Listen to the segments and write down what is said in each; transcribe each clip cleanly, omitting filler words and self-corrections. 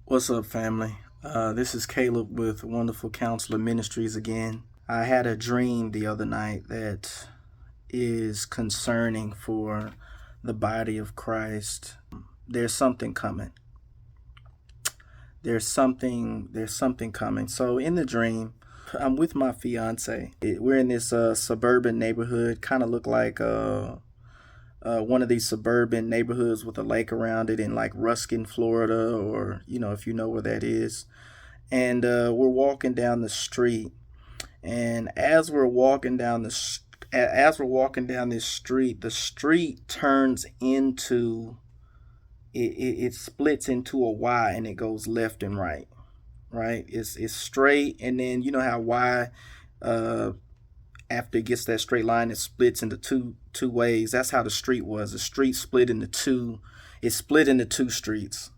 What's up, family? This is Caleb with Wonderful Counselor Ministries again. I had a dream the other night that is concerning for the body of Christ. There's something coming. There's something coming. So in the dream, I'm with my fiance. We're in this suburban neighborhood, kind of look like one of these suburban neighborhoods with a lake around it in like Ruskin, Florida, or if you know where that is. And we're walking down the street, and as we're walking down this street, the street turns into it splits into a Y, and it goes left and right. Right? It's straight, and then you know how Y after it gets that straight line, it splits into two ways. That's how the street was. The street split into two. It split into two streets.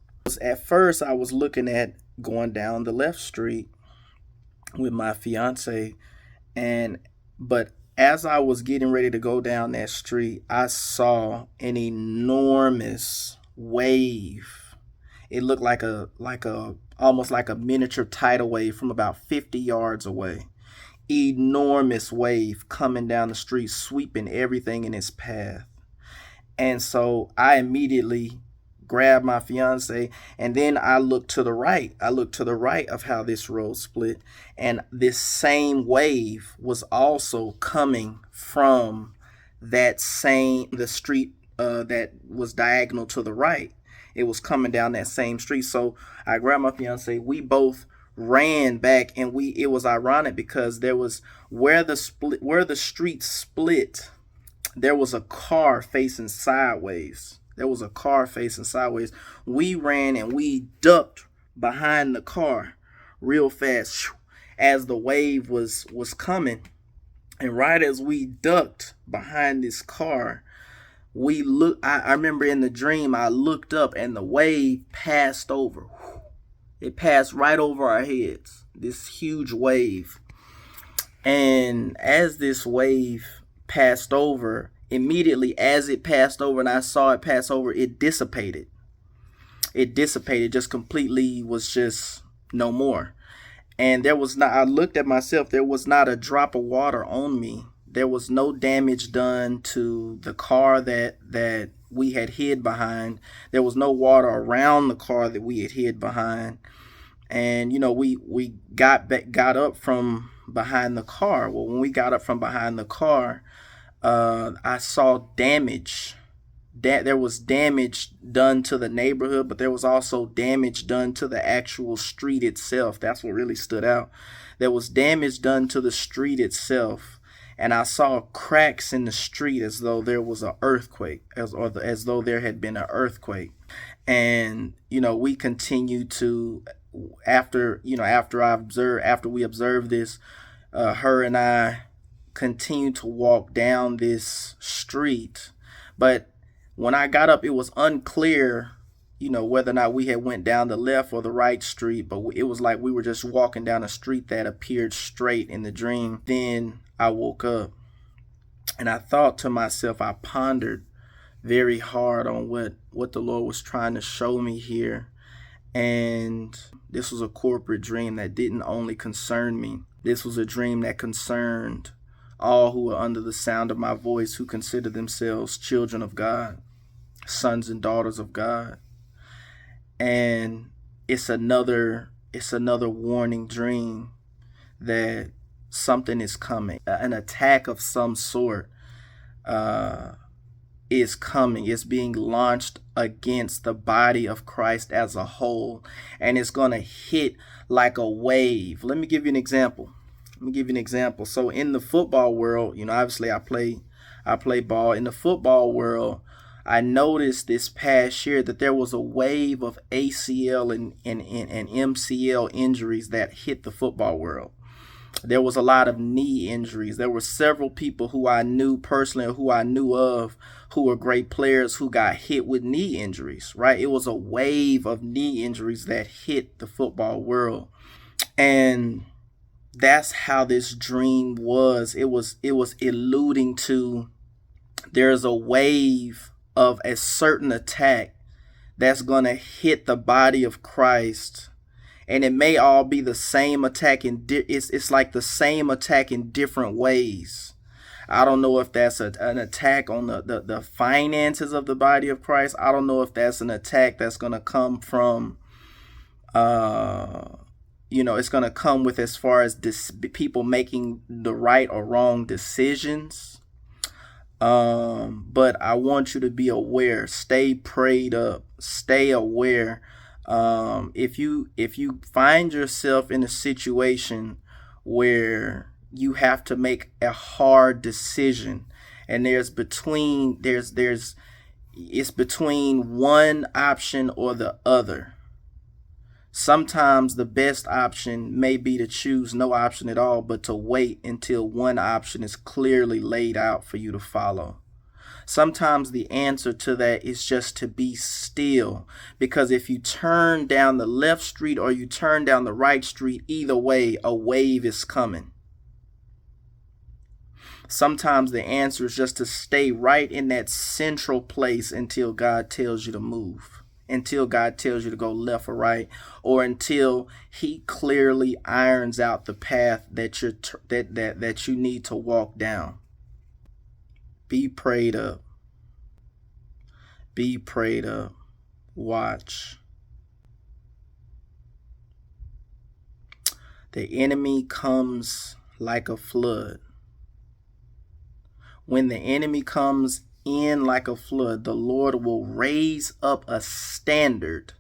At first, I was looking at going down the left street with my fiance, but as I was getting ready to go down that street, I saw an enormous wave. It looked like a almost like a miniature tidal wave from about 50 yards away. Enormous wave coming down the street, sweeping everything in its path. And so I immediately grabbed my fiance, and then I looked to the right. I looked to the right of how this road split, and this same wave was also coming from the street that was diagonal to the right. It was coming down that same street. So I grabbed my fiance. We both ran back, and it was ironic because there was where the street split, there was a car facing sideways. We ran and we ducked behind the car real fast as the wave was coming. And right as we ducked behind this car, I remember in the dream I looked up and the wave passed over. It passed right over our heads, this huge wave. And as this wave passed over, immediately as it passed over and I saw it pass over, it dissipated. Just completely, was just no more. And I looked at myself, there was not a drop of water on me. There was no damage done to the car that we had hid behind. There was no water around the car that we had hid behind. And we got up from behind the car. Well, when we got up from behind the car, I saw damage. There was damage done to the neighborhood, but there was also damage done to the actual street itself. That's what really stood out. There was damage done to the street itself. And I saw cracks in the street as though there was an earthquake, as though there had been an earthquake. And we continued to, after we observed this, her and I continued to walk down this street. But when I got up, it was unclear, whether or not we had went down the left or the right street. But it was like we were just walking down a street that appeared straight in the dream. Then I woke up and I thought to myself, I pondered very hard on what the Lord was trying to show me here. And this was a corporate dream that didn't only concern me. This was a dream that concerned all who are under the sound of my voice, who consider themselves children of God, sons and daughters of God. And it's another warning dream that something is coming. An attack of some sort is coming. It's being launched against the body of Christ as a whole, and it's going to hit like a wave. Let me give you an example. So in the football world, obviously I play ball. In the football world, I noticed this past year that there was a wave of ACL and MCL injuries that hit the football world. There was a lot of knee injuries. There were several people who I knew personally, or who I knew of, who were great players, who got hit with knee injuries, right? It was a wave of knee injuries that hit the football world. And that's how this dream was. It was alluding to, there's a wave of a certain attack that's going to hit the body of Christ. And it may all be the same attack. It's like the same attack in different ways. I don't know if that's an attack on the finances of the body of Christ. I don't know if that's an attack that's going to come from, it's going to come with as far as people making the right or wrong decisions. But I want you to be aware. Stay prayed up. Stay aware. If you find yourself in a situation where you have to make a hard decision, and it's between one option or the other. Sometimes the best option may be to choose no option at all, but to wait until one option is clearly laid out for you to follow. Sometimes the answer to that is just to be still, because if you turn down the left street or you turn down the right street, either way, a wave is coming. Sometimes the answer is just to stay right in that central place until God tells you to move, until God tells you to go left or right, or until he clearly irons out the path that you need to walk down. Be prayed up. Be prayed up. Watch. The enemy comes like a flood. When the enemy comes in like a flood, the Lord will raise up a standard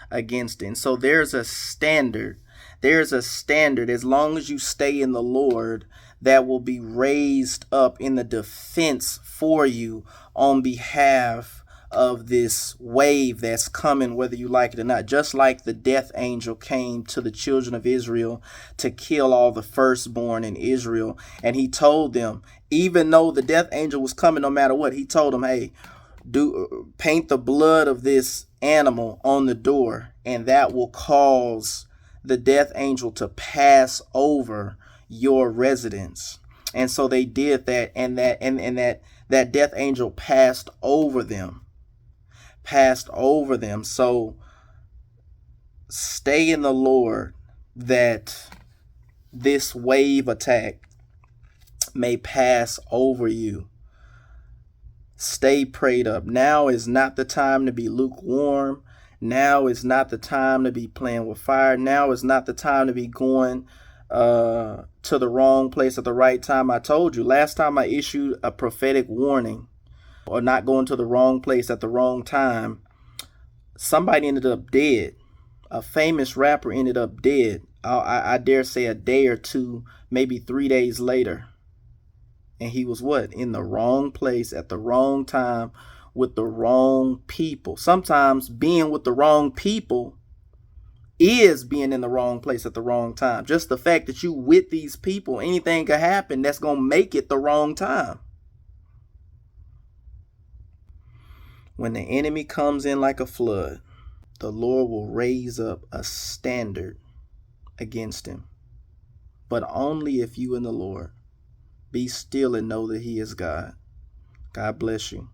against it. And so there's a standard. There's a standard, as long as you stay in the Lord, that will be raised up in the defense for you on behalf of this wave that's coming, whether you like it or not. Just like the death angel came to the children of Israel to kill all the firstborn in Israel. And he told them, even though the death angel was coming no matter what, he told them, hey, paint the blood of this animal on the door, and that will cause the death angel to pass over your residence. And so they did that, and that death angel passed over them. So stay in the Lord, that this wave attack may pass over you. Stay prayed up. Now is not the time to be lukewarm. Now is not the time to be playing with fire. Now is not the time to be going to the wrong place at the right time. I told you last time I issued a prophetic warning, or not going to the wrong place at the wrong time. Somebody ended up dead. A famous rapper ended up dead. I dare say a day or two, maybe 3 days later. And he was what? In the wrong place at the wrong time with the wrong people. Sometimes being with the wrong people is being in the wrong place at the wrong time. Just the fact that you with these people, anything could happen that's going to make it the wrong time. When the enemy comes in like a flood, the Lord will raise up a standard against him. But only if you in the Lord. Be still and know that he is God. God bless you.